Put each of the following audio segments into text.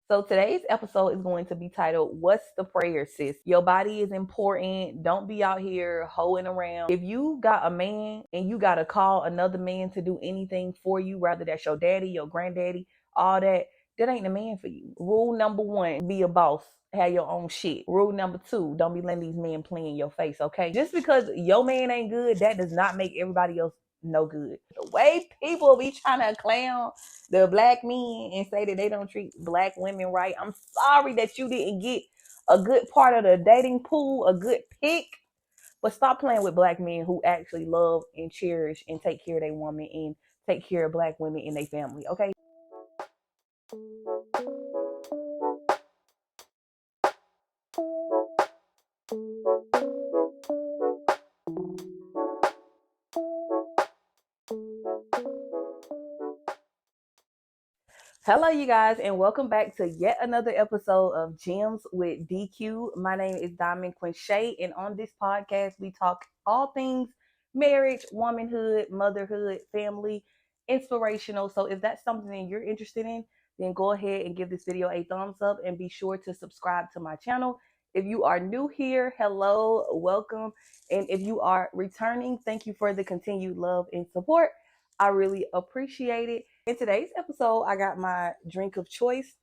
So today's episode is going to be titled, What's the Prayer, Sis? Your body is important. Don't be out here hoeing around. If you got a man and you got to call another man to do anything for you, whether that's your daddy, your granddaddy, all that ain't the man for you. Rule number one, be a boss. Have your own shit. Rule number two, don't be letting these men play in your face, okay? Just because your man ain't good, that does not make everybody else no good. The way people be trying to clown the black men and say that they don't treat black women right. I'm sorry that you didn't get a good part of the dating pool, a good pick, but stop playing with black men who actually love and cherish and take care of their woman and take care of black women in their family, okay? Hello, you guys, and welcome back to yet another episode of Gems with DQ. My name is Diamond Quenshay, and on this podcast, we talk all things marriage, womanhood, motherhood, family, inspirational. So if that's something that you're interested in, then go ahead and give this video a thumbs up and be sure to subscribe to my channel. If you are new here, hello, welcome. And if you are returning, thank you for the continued love and support. I really appreciate it. In today's episode, I got my drink of choice.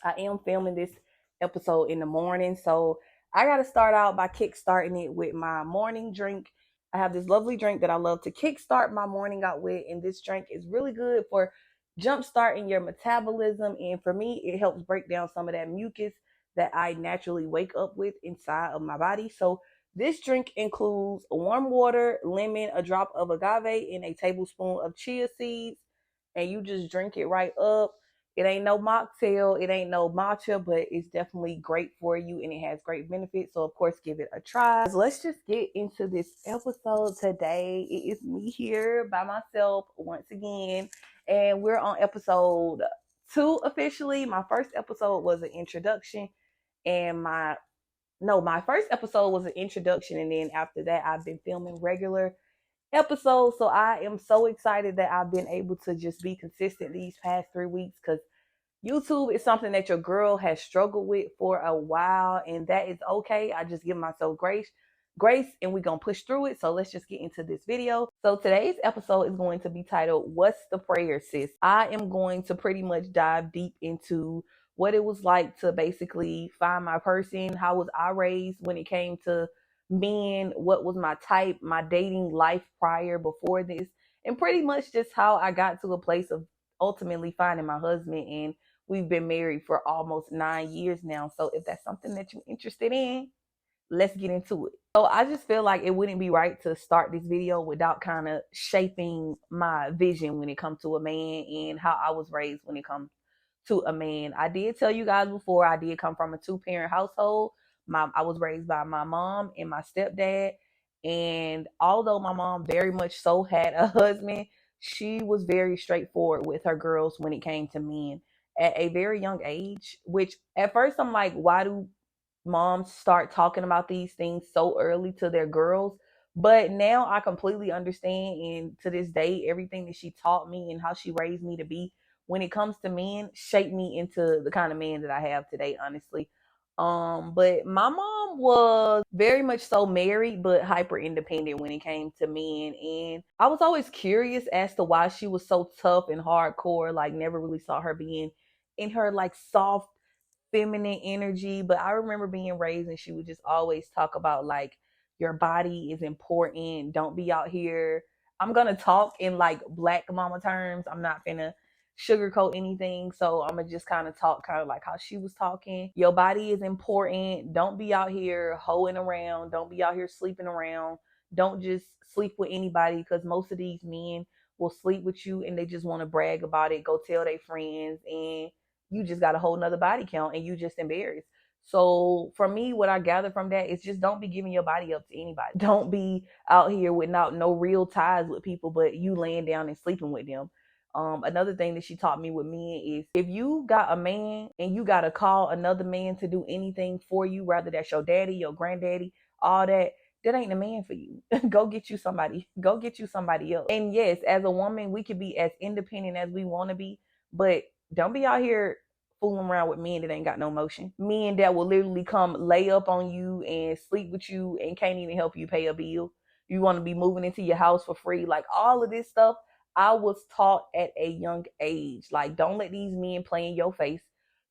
I am filming this episode in the morning, so I got to start out by kickstarting it with my morning drink. I have this lovely drink that I love to kickstart my morning out with, and this drink is really good for jumpstarting your metabolism. And for me, it helps break down some of that mucus that I naturally wake up with inside of my body. So this drink includes warm water, lemon, a drop of agave, and a tablespoon of chia seeds. And you just drink it right up. It ain't no mocktail, it ain't no matcha, but it's definitely great for you and it has great benefits. So, of course, give it a try. So let's just get into this episode today. It is me here by myself once again, and we're on episode 2 officially. My first episode was an introduction, and my first episode was an introduction, and then after that I've been filming regular episodes. So I am so excited that I've been able to just be consistent these past 3 weeks, because YouTube is something that your girl has struggled with for a while, and that is okay. I just give myself grace, and we're gonna push through it. So let's just get into this video. So today's episode is going to be titled, What's the Prayer, Sis? I am going to pretty much dive deep into what it was like to basically find my person. How was I raised when it came to men? What was my type, my dating life prior before this, and pretty much just how I got to a place of ultimately finding my husband. And we've been married for almost 9 years now. So if that's something that you're interested in, let's get into it. So I just feel like it wouldn't be right to start this video without kind of shaping my vision when it comes to a man and how I was raised when it comes to a man. I did tell you guys before, I did come from a 2-parent household. I was raised by my mom and my stepdad. And although my mom very much so had a husband, she was very straightforward with her girls when it came to men at a very young age, which at first I'm like, why do moms start talking about these things so early to their girls? But now I completely understand, and to this day, everything that she taught me and how she raised me to be when it comes to men shaped me into the kind of man that I have today, honestly. But my mom was very much so married, but hyper independent when it came to men. And I was always curious as to why she was so tough and hardcore. Like, never really saw her being in her like soft feminine energy. But I remember being raised and she would just always talk about like, your body is important. Don't be out here. I'm gonna talk in like black mama terms. I'm not gonna sugarcoat anything. So I'm gonna just kind of talk kind of like how she was talking. Your body is important. Don't be out here hoeing around. Don't be out here sleeping around. Don't just sleep with anybody, because most of these men will sleep with you and they just want to brag about it, go tell their friends, and you just got a whole nother body count and you just embarrassed. So for me, what I gather from that is just don't be giving your body up to anybody. Don't be out here without no real ties with people, but you laying down and sleeping with them. Another thing that she taught me with men is, if you got a man and you got to call another man to do anything for you, whether that's your daddy, your granddaddy, all that ain't the man for you. Go get you somebody. Go get you somebody else. And yes, as a woman, we could be as independent as we want to be, but don't be out here fooling around with men that ain't got no motion. Men that will literally come lay up on you and sleep with you and can't even help you pay a bill. You want to be moving into your house for free. Like all of this stuff, I was taught at a young age. Like, don't let these men play in your face.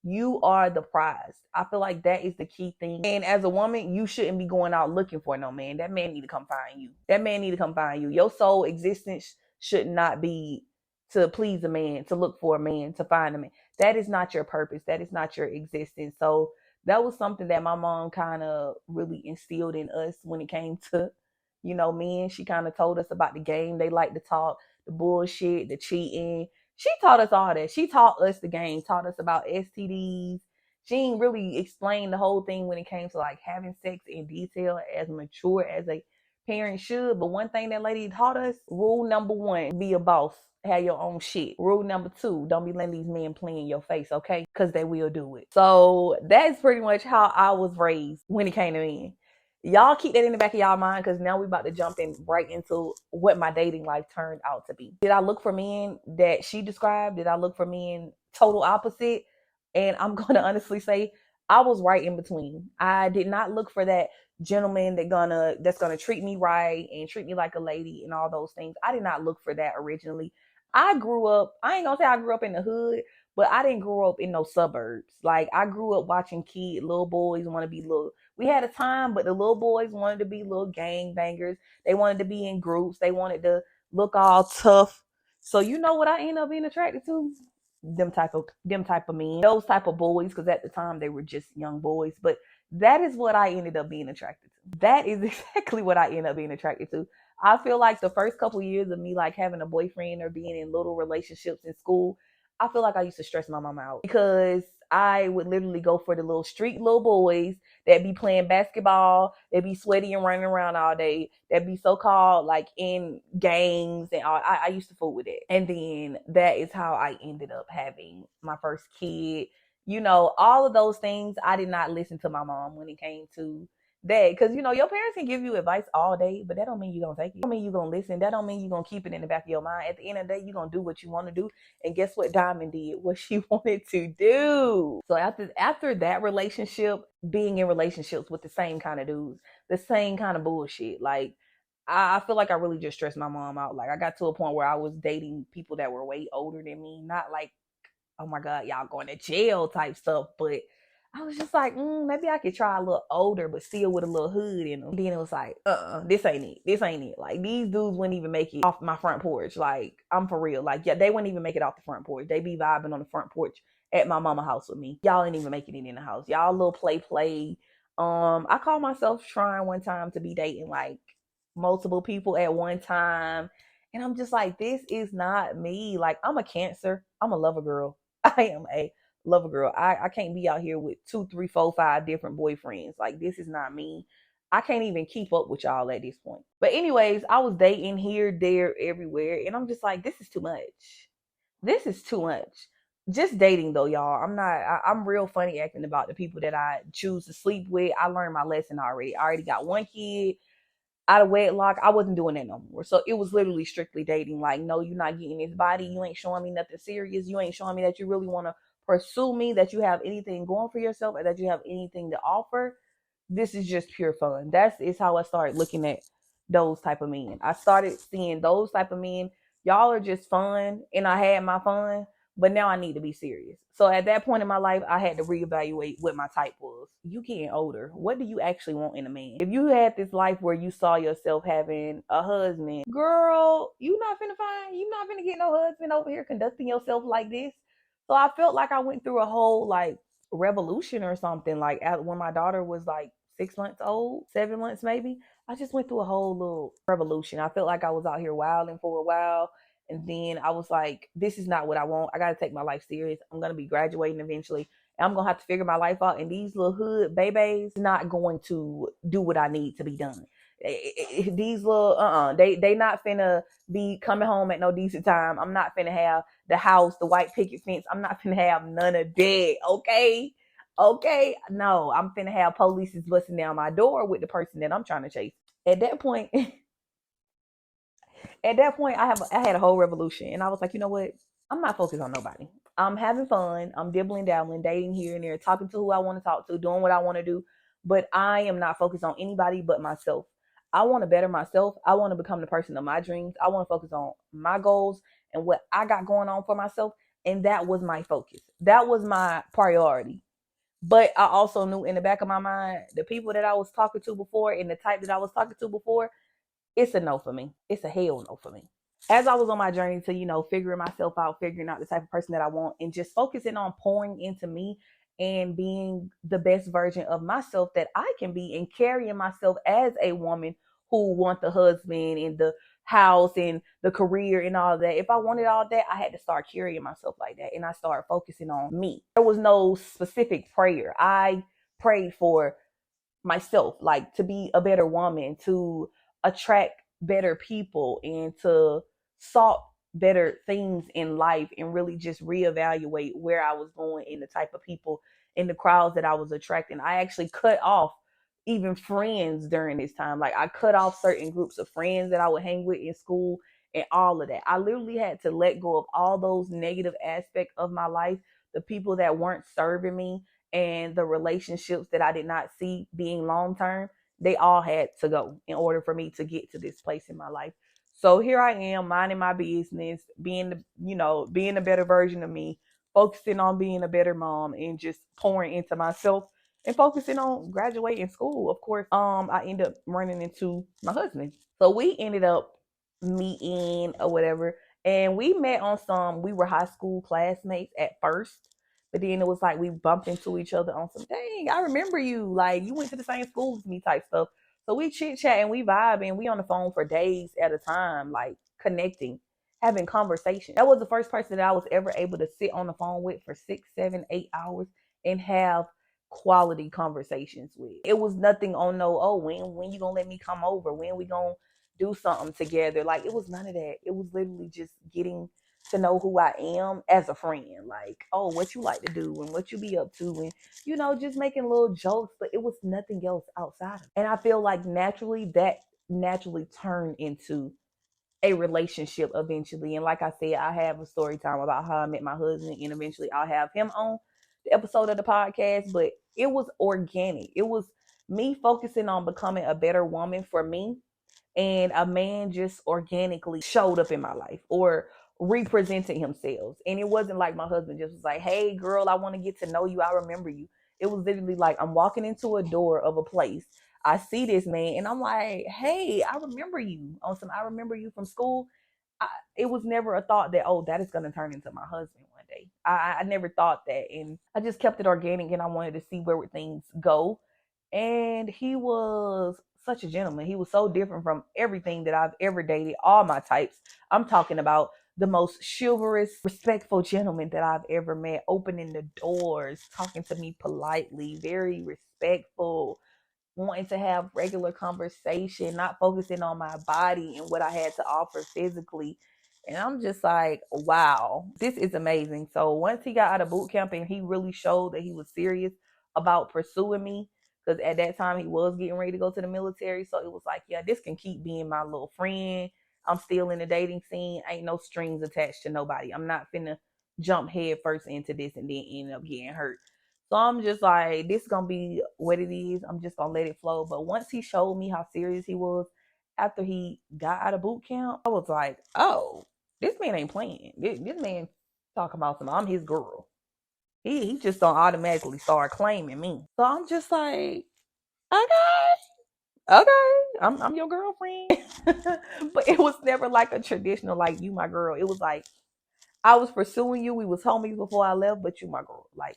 You are the prize. I feel like that is the key thing. And as a woman, you shouldn't be going out looking for no man. That man need to come find you. That man need to come find you. Your sole existence should not be to please a man, to look for a man, to find a man. That is not your purpose. That is not your existence. So that was something that my mom kind of really instilled in us when it came to, men. She kind of told us about the game they like to talk, the bullshit, the cheating. She taught us all that. She taught us the game, taught us about STDs. She didn't really explain the whole thing when it came to like having sex in detail as mature as a parent should. But one thing that lady taught us, rule number one, be a boss. Have your own shit. Rule number two, don't be letting these men play in your face, okay? Because they will do it. So that's pretty much how I was raised when it came to men. Y'all keep that in the back of y'all mind, because now we're about to jump in right into what my dating life turned out to be. Did I look for men that she described? Did I look for men total opposite? And I'm going to honestly say I was right in between. I did not look for that gentleman that's gonna treat me right and treat me like a lady and all those things. I did not look for that originally. I ain't gonna say I grew up in the hood, but I didn't grow up in no suburbs. Like, I grew up watching little boys want to be little. We had a time, but the little boys wanted to be little gang bangers. They wanted to be in groups. They wanted to look all tough. So you know what I ended up being attracted to? Them type of men, those type of boys, because at the time they were just young boys. But that is what I ended up being attracted to. That is exactly what I ended up being attracted to. I feel like the first couple of years of me like having a boyfriend or being in little relationships in school, I feel like I used to stress my mom out, because I would literally go for the little boys that be playing basketball, that be sweaty and running around all day, that be so-called like in gangs and all. I used to fool with it. And then that is how I ended up having my first kid. All of those things. I did not listen to my mom when it came to that, because your parents can give you advice all day, but that don't mean you're gonna take it. That don't mean you're gonna listen. That don't mean you're gonna keep it in the back of your mind. At the end of the day, you're gonna do what you want to do. And guess what Diamond did? What she wanted to do. So after that relationship, being in relationships with the same kind of dudes, the same kind of bullshit, like, I feel like I really just stressed my mom out. Like, I got to a point where I was dating people that were way older than me. Not like, oh my God, y'all going to jail type stuff, but I was just like, maybe I could try a little older, but still with a little hood in them. Then it was like, this ain't it. This ain't it. Like, these dudes wouldn't even make it off my front porch. Like, I'm for real. Like, yeah, they wouldn't even make it off the front porch. They be vibing on the front porch at my mama house with me. Y'all ain't even making it in the house. Y'all little play. I call myself trying one time to be dating like multiple people at one time. And I'm just like, this is not me. Like, I'm a Cancer. I'm a lover girl. I am a lover girl. I can't be out here with 2, 3, 4, 5 different boyfriends. Like, this is not me. I can't even keep up with y'all at this point. But anyways, I was dating here, there, everywhere. And I'm just like, this is too much. This is too much. Just dating though, y'all. I'm real funny acting about the people that I choose to sleep with. I learned my lesson already. I already got one kid out of wedlock. I wasn't doing that no more. So it was literally strictly dating. Like, no, you're not getting this body. You ain't showing me nothing serious. You ain't showing me that you really want to pursue me, that you have anything going for yourself, or that you have anything to offer. This is just pure fun. That is how I started looking at those type of men. I started seeing those type of men. Y'all are just fun, and I had my fun, but now I need to be serious. So at that point in my life, I had to reevaluate what my type was. You getting older. What do you actually want in a man? If you had this life where you saw yourself having a husband, girl, you not finna get no husband over here conducting yourself like this. So I felt like I went through a whole like revolution or something. Like, when my daughter was like 6 months old, 7 months maybe, I just went through a whole little revolution. I felt like I was out here wilding for a while. And then I was like, this is not what I want. I got to take my life serious. I'm going to be graduating eventually. And I'm going to have to figure my life out. And these little hood babies not going to do what I need to be done. These little, they not finna be coming home at no decent time. I'm not finna have the house, the white picket fence. I'm not finna have none of that. Okay. No, I'm finna have police busting down my door with the person that I'm trying to chase. At that point, I had a whole revolution, and I was like, you know what? I'm not focused on nobody. I'm having fun. I'm dibbling dabbling, dating here and there, talking to who I want to talk to, doing what I want to do. But I am not focused on anybody but myself. I want to better myself. I want to become the person of my dreams. I want to focus on my goals and what I got going on for myself. And that was my focus. That was my priority. But I also knew in the back of my mind, the people that I was talking to before and the type that I was talking to before, it's a no for me. It's a hell no for me. As I was on my journey to, figuring myself out, figuring out the type of person that I want, and just focusing on pouring into me and being the best version of myself that I can be, and carrying myself as a woman who want the husband and the house and the career and all that. If I wanted all that, I had to start carrying myself like that. And I started focusing on me. There was no specific prayer. I prayed for myself, like to be a better woman, to attract better people, and to sought better things in life, and really just reevaluate where I was going and the type of people in the crowds that I was attracting. I actually cut off even friends during this time. Like I cut off certain groups of friends that I would hang with in school and all of that. I literally had to let go of all those negative aspects of my life, the people that weren't serving me, and the relationships that I did not see being long term. They all had to go in order for me to get to this place in my life. So here I am, minding my business, being a better version of me, focusing on being a better mom, and just pouring into myself and focusing on graduating school. Of course, I ended up running into my husband. So we ended up meeting or whatever. And we met on we were high school classmates at first. But then it was like we bumped into each other on some, dang, I remember you. Like you went to the same school as me type stuff. So we chit chat and we vibe and we on the phone for days at a time, like connecting, having conversation. That was the first person that I was ever able to sit on the phone with for 6, 7, 8 hours and have quality conversations with. It was nothing on no, oh, when you gonna let me come over? When we gonna do something together? Like it was none of that. It was literally just getting to know who I am as a friend. Like, oh, what you like to do and what you be up to, and just making little jokes, but it was nothing else outside of it. And I feel like that naturally turned into a relationship eventually. And like I said, I have a story time about how I met my husband, and eventually I'll have him on the episode of the podcast. But it was organic. It was me focusing on becoming a better woman for me, and a man just organically showed up in my life or represented himself. And it wasn't like my husband just was like, hey girl, I want to get to know you, I remember you. It was literally like I'm walking into a door of a place, I see this man, and I'm like, hey, I remember you. I remember you from school. It was never a thought that, oh, that is going to turn into my husband one day. I never thought that. And I just kept it organic, and I wanted to see where would things go. And he was such a gentleman. He was so different from everything that I've ever dated, all my types. I'm talking about the most chivalrous, respectful gentleman that I've ever met, opening the doors, talking to me politely, very respectful, wanting to have regular conversation, not focusing on my body and what I had to offer physically. And I'm just like, wow, this is amazing. So once he got out of boot camp and he really showed that he was serious about pursuing me, because at that time he was getting ready to go to the military. So it was like, yeah, this can keep being my little friend. I'm still in the dating scene. Ain't no strings attached to nobody. I'm not finna jump head first into this and then end up getting hurt. So I'm just like, this is going to be what it is. I'm just going to let it flow. But once he showed me how serious he was after he got out of boot camp, I was like, oh, this man ain't playing. This man talking about some, I'm his girl. He just don't automatically start claiming me. So I'm just like, okay, I'm your girlfriend. But it was never like a traditional, like, you my girl. It was like, I was pursuing you. We was homies before I left, but you my girl. Like,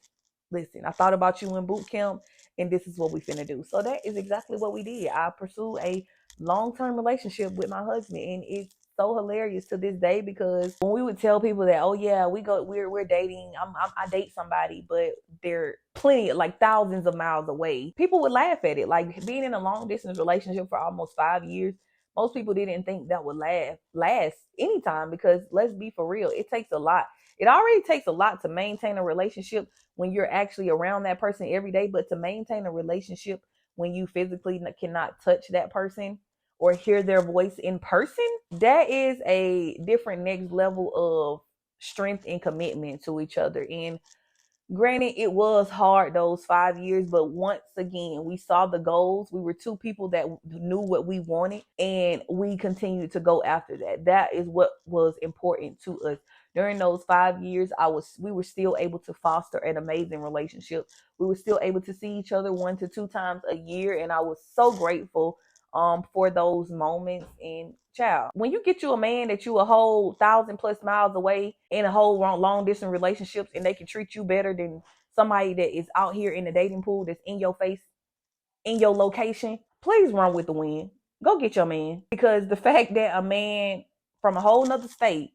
listen, I thought about you in boot camp, and this is what we finna do. So that is exactly what we did. I pursued a long-term relationship with my husband, and it's so hilarious to this day, because when we would tell people that, oh yeah, we're dating, I date somebody, but they're plenty, like thousands of miles away, people would laugh at it. Like being in a long distance relationship for almost 5 years, most people didn't think that would last anytime, because let's be for real, it takes a lot. It already takes a lot to maintain a relationship when you're actually around that person every day, but to maintain a relationship when you physically cannot touch that person or hear their voice in person, that is a different next level of strength and commitment to each other. And granted, it was hard those 5 years, but once again, we saw the goals. We were two people that knew what we wanted, and we continued to go after that. That is what was important to us. During those 5 years, we were still able to foster an amazing relationship. We were still able to see each other 1 to 2 times a year, and I was so grateful for those moments. And child, when you get you a man that you a whole 1,000+ miles away in a whole long distance relationships, and they can treat you better than somebody that is out here in the dating pool that's in your face, in your location, please run with the wind. Go get your man. Because the fact that a man from a whole nother state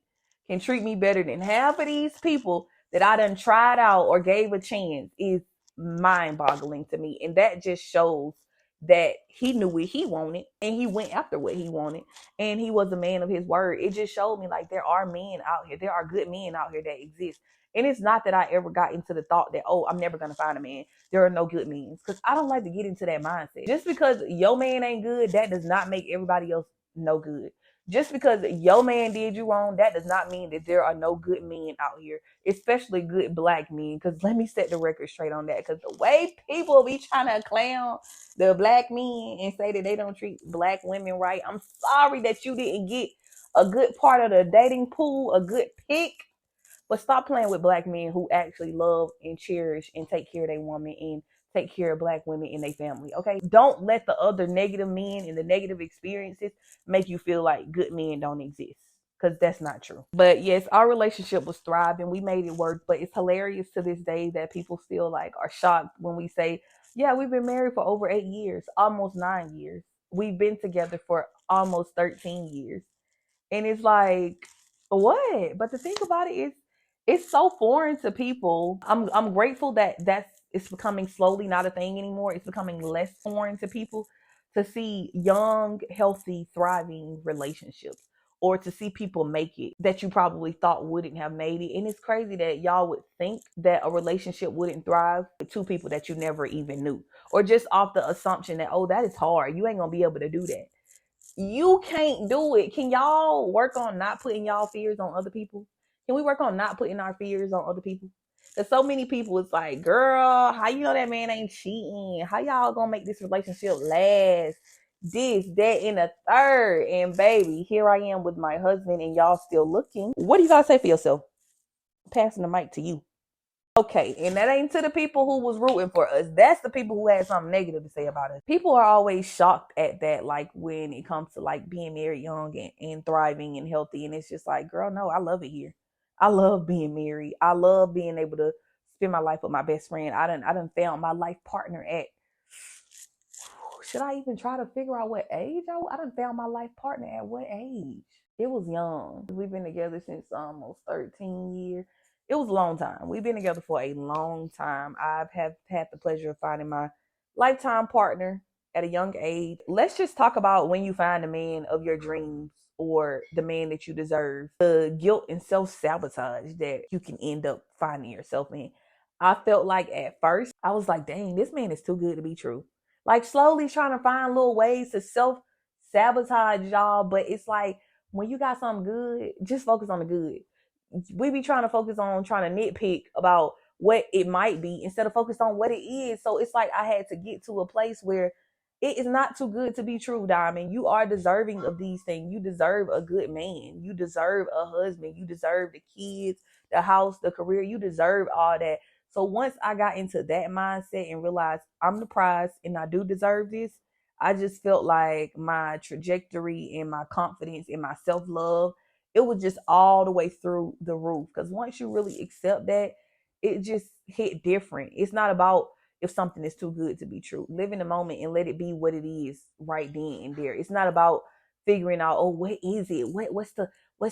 can treat me better than half of these people that I done tried out or gave a chance is mind boggling to me. And that just shows that he knew what he wanted and he went after what he wanted, and he was a man of his word. It just showed me like there are men out here, there are good men out here that exist. And it's not that I ever got into the thought that, oh, I'm never going to find a man, there are no good men, because I don't like to get into that mindset. Just because your man ain't good, that does not make everybody else no good. Just because your man did you wrong, that does not mean that there are no good men out here, especially good black men. Because let me set the record straight on that. Because the way people be trying to clown the black men and say that they don't treat black women right, I'm sorry that you didn't get a good part of the dating pool, a good pick. But stop playing with black men who actually love and cherish and take care of their woman and take care of black women in their family, okay? Don't let the other negative men and the negative experiences make you feel like good men don't exist, because that's not true. But yes, our relationship was thriving. We made it work, but it's hilarious to this day that people still like are shocked when we say, yeah, we've been married for over 8 years, almost 9 years. We've been together for almost 13 years. And it's like, what? But the thing about it is, it's so foreign to people. I'm grateful that it's becoming slowly not a thing anymore. It's becoming less foreign to people to see young, healthy, thriving relationships, or to see people make it that you probably thought wouldn't have made it. And it's crazy that y'all would think that a relationship wouldn't thrive with two people that you never even knew, or just off the assumption that, oh, that is hard, you ain't gonna be able to do that. You can't do it. Can y'all work on not putting y'all fears on other people? Can we work on not putting our fears on other people? Because so many people, it's like, girl, how you know that man ain't cheating? How y'all gonna make this relationship last? This, that, and a third. And baby, here I am with my husband, and y'all still looking. What do you gotta say for yourself? Passing the mic to you. Okay, and that ain't to the people who was rooting for us. That's the people who had something negative to say about us. People are always shocked at that, like when it comes to like being married young and thriving and healthy. And it's just like, girl, no, I love it here. I love being married. I love being able to spend my life with my best friend. I done found my life partner at, should I even try to figure out what age I done found my life partner at what age? It was young. We've been together since almost 13 years. It was a long time. We've been together for a long time. I've have had the pleasure of finding my lifetime partner at a young age. Let's just talk about when you find the man of your dreams, or the man that you deserve. The guilt and self-sabotage that you can end up finding yourself in. I felt like at first, I was like, dang, this man is too good to be true. Like slowly trying to find little ways to self-sabotage y'all. But it's like, when you got something good, just focus on the good. We be trying to focus on trying to nitpick about what it might be instead of focus on what it is. So it's like I had to get to a place where it is not too good to be true, Diamond. You are deserving of these things. You deserve a good man. You deserve a husband. You deserve the kids, the house, the career. You deserve all that. So once I got into that mindset and realized I'm the prize and I do deserve this, I just felt like my trajectory and my confidence and my self-love, it was just all the way through the roof. Because once you really accept that, it just hit different. It's not about if something is too good to be true. Live in the moment and let it be what it is right then and there. It's not about figuring out, oh, what is it? What's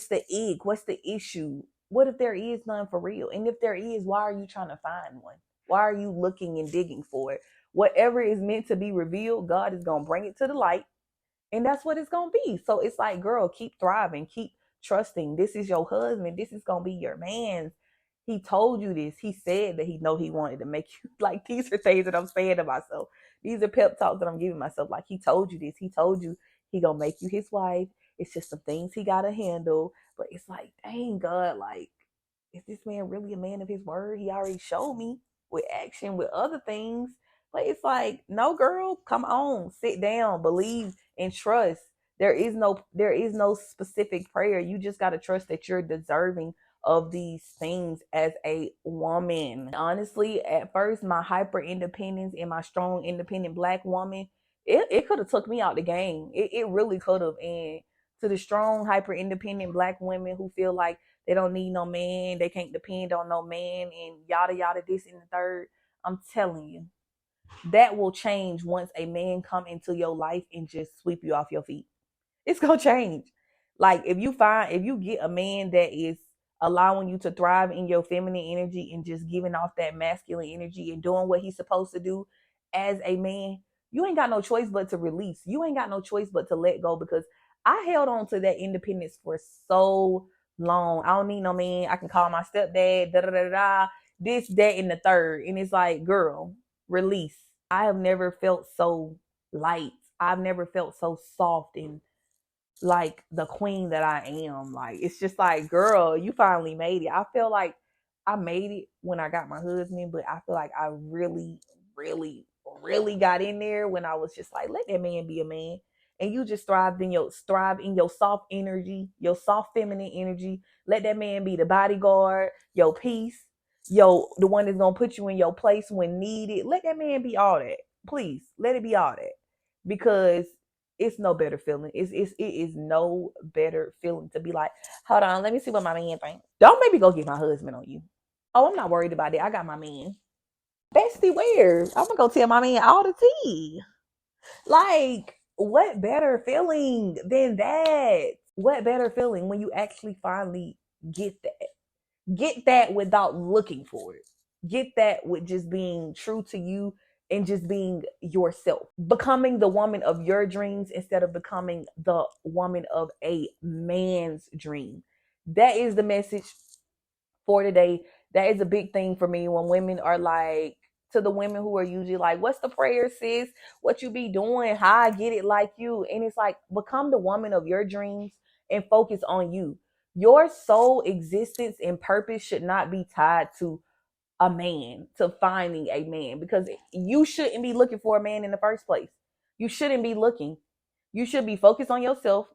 the egg? What's the issue? What if there is none for real? And if there is, why are you trying to find one? Why are you looking and digging for it? Whatever is meant to be revealed, God is going to bring it to the light. And that's what it's going to be. So it's like, girl, keep thriving. Keep trusting. This is your husband. This is going to be your man. He told you this. He said that he know he wanted to make you. Like, these are things that I'm saying to myself. These are pep talks that I'm giving myself. Like, he told you this. He told you he going to make you his wife. It's just some things he got to handle. But it's like, dang, God, like, is this man really a man of his word? He already showed me with action, with other things. But it's like, no, girl, come on, sit down, believe and trust. There is no specific prayer. You just gotta trust that you're deserving of these things as a woman. Honestly, at first, my hyper independence and my strong independent black woman, it could have took me out the game. It really could have. And to the strong, hyper independent black women who feel like they don't need no man, they can't depend on no man, and yada yada this and the third, I'm telling you, that will change once a man come into your life and just sweep you off your feet. It's gonna change. Like if you get a man that is allowing you to thrive in your feminine energy and just giving off that masculine energy and doing what he's supposed to do as a man, you ain't got no choice but to release. You ain't got no choice but to let go, because I held on to that independence for so long. I don't need no man. I can call my stepdad, da da da da, this, that, and the third. And it's like, girl, release. I have never felt so light. I've never felt so soft and like the queen that I am. Like, it's just like, girl, you finally made it. I feel like I made it when I got my husband, but I feel like I really, really, really got in there when I was just like, let that man be a man. And you just thrive in your soft energy, your soft feminine energy. Let that man be the bodyguard, your peace, the one that's gonna put you in your place when needed. Let that man be all that. Please let it be all that. Because it's no better feeling. It is no better feeling to be like, hold on, let me see what my man thinks. Don't maybe go get my husband on you. Oh, I'm not worried about it. I got my man. Bestie, where? I'm gonna go tell my man all the tea. Like, what better feeling than that? What better feeling when you actually finally get that? Get that without looking for it. Get that with just being true to you and just being yourself. Becoming the woman of your dreams instead of becoming the woman of a man's dream. That is the message for today. That is a big thing for me when women are like, to the women who are usually like, what's the prayer, sis? What you be doing? How I get it like you? And it's like, become the woman of your dreams and focus on you. Your sole existence and purpose should not be tied to a man, to finding a man, because you shouldn't be looking for a man in the first place. You shouldn't be looking. You should be focused on yourself.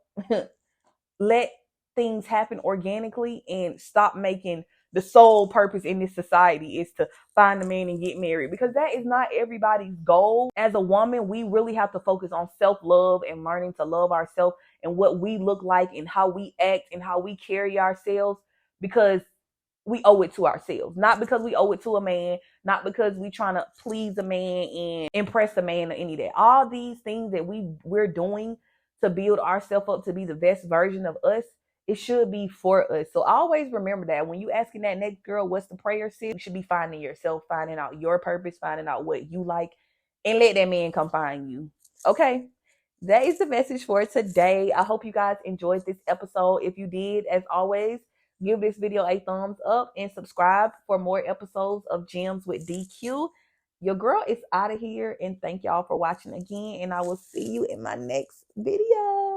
Let things happen organically and stop making the sole purpose in this society is to find a man and get married, because that is not everybody's goal. As a woman, we really have to focus on self-love and learning to love ourselves and what we look like and how we act and how we carry ourselves, because we owe it to ourselves, not because we owe it to a man, not because we trying to please a man and impress a man or any of that. All these things that we're doing to build ourselves up to be the best version of us, it should be for us. So always remember that when you asking that next girl, what's the prayer, sis? You should be finding yourself, finding out your purpose, finding out what you like, and let that man come find you. Okay? That is the message for today. I hope you guys enjoyed this episode. If you did, as always, give this video a thumbs up and subscribe for more episodes of Gems with DQ. Your girl is out of here, and thank y'all for watching again, and I will see you in my next video.